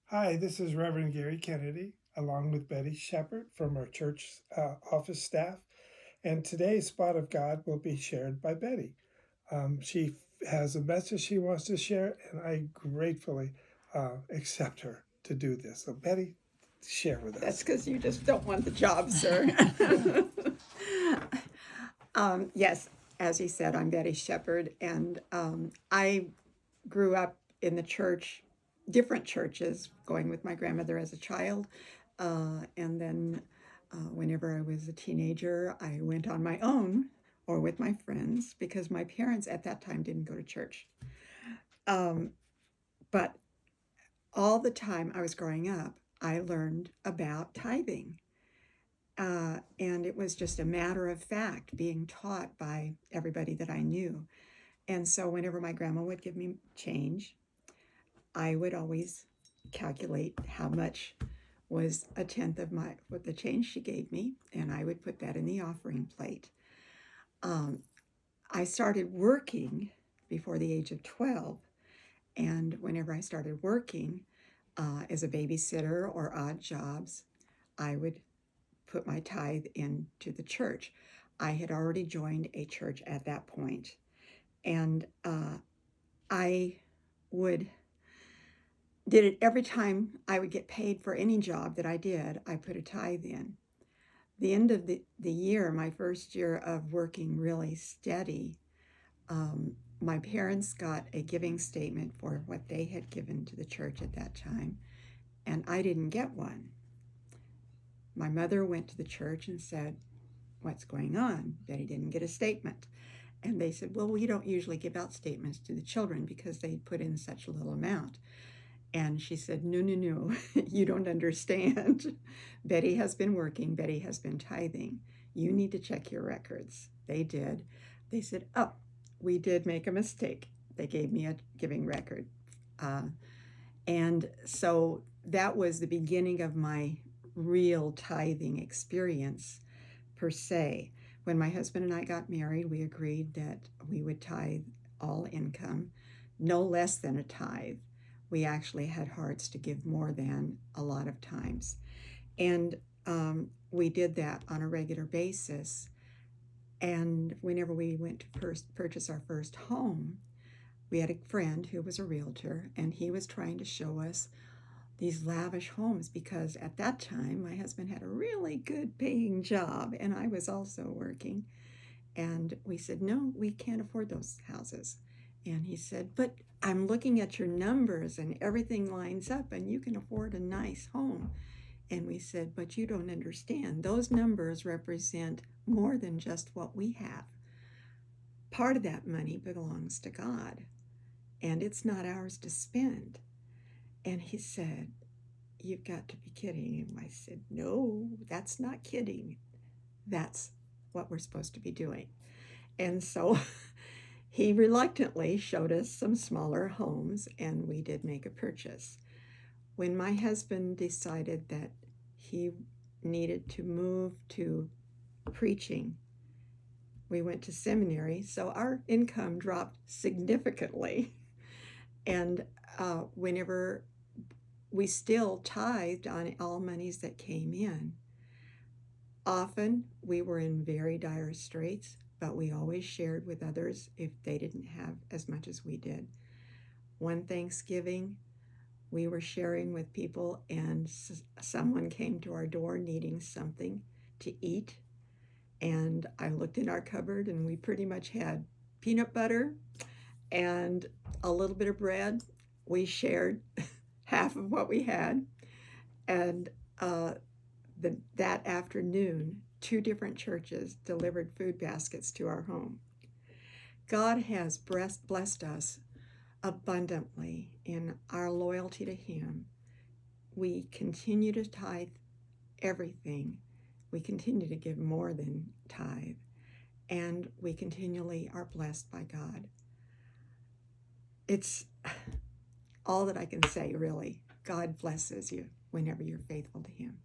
Hi, this is Reverend Gary Kennedy, along with Betty Shepard from our church office staff. And today's Spot of God will be shared by Betty. She has a message she wants to share, and I gratefully accept her to do this. So, Betty, share with That's us. because you just don't want the job, sir. Yes, as he said, I'm Betty Shepard, and I grew up in the church, different churches, going with my grandmother as a child. And then whenever I was a teenager, I went on my own or with my friends because my parents at that time didn't go to church. Um, but all the time I was growing up, I learned about tithing. And it was just a matter of fact being taught by everybody that I knew. And so, whenever my grandma would give me change, I would always calculate how much was a tenth of my what the change she gave me, and I would put that in the offering plate. Um, I started working before the age of 12, and whenever I started working as a babysitter or odd jobs, I would put my tithe into the church. I had already joined a church at that point, and I would did it every time I would get paid for any job that I did. I put a tithe in. The end of the year, my first year of working really steady, my parents got a giving statement for what they had given to the church at that time, and I didn't get one. My mother went to the church and said, "What's going on?" Betty didn't get a statement. And they said, "Well, we don't usually give out statements to the children because they put in such a little amount." And she said, "No, no, no, you don't understand. Betty has been working, Betty has been tithing. You need to check your records." They did. They said, "Oh, we did make a mistake." They gave me a giving record. Uh, and so that was the beginning of my real tithing experience, per se. When my husband and I got married, we agreed that we would tithe all income, no less than a tithe. We actually had hearts to give more than a lot of times. And we did that on a regular basis. And whenever we went to purchase our first home, we had a friend who was a realtor, and he was trying to show us these lavish homes because at that time my husband had a really good paying job and I was also working. And we said, "No, we can't afford those houses." And he said, "But I'm looking at your numbers and everything lines up and you can afford a nice home." And we said, "But you don't understand. Those numbers represent more than just what we have. Part of that money belongs to God, and it's not ours to spend." And he said, "You've got to be kidding." And I said, "No, that's not kidding. That's what we're supposed to be doing." And so he reluctantly showed us some smaller homes, and we did make a purchase. When my husband decided that he needed to move to preaching, we went to seminary, so our income dropped significantly. And whenever we still tithed on all monies that came in, often we were in very dire straits, but we always shared with others if they didn't have as much as we did. One Thanksgiving, we were sharing with people, and someone came to our door needing something to eat. And I looked in our cupboard, and we pretty much had peanut butter and a little bit of bread. We shared half of what we had. And that afternoon, two different churches delivered food baskets to our home. God has blessed us abundantly in our loyalty to Him. We continue to tithe everything. We continue to give more than tithe. And we continually are blessed by God. It's all that I can say, really. God blesses you whenever you're faithful to Him.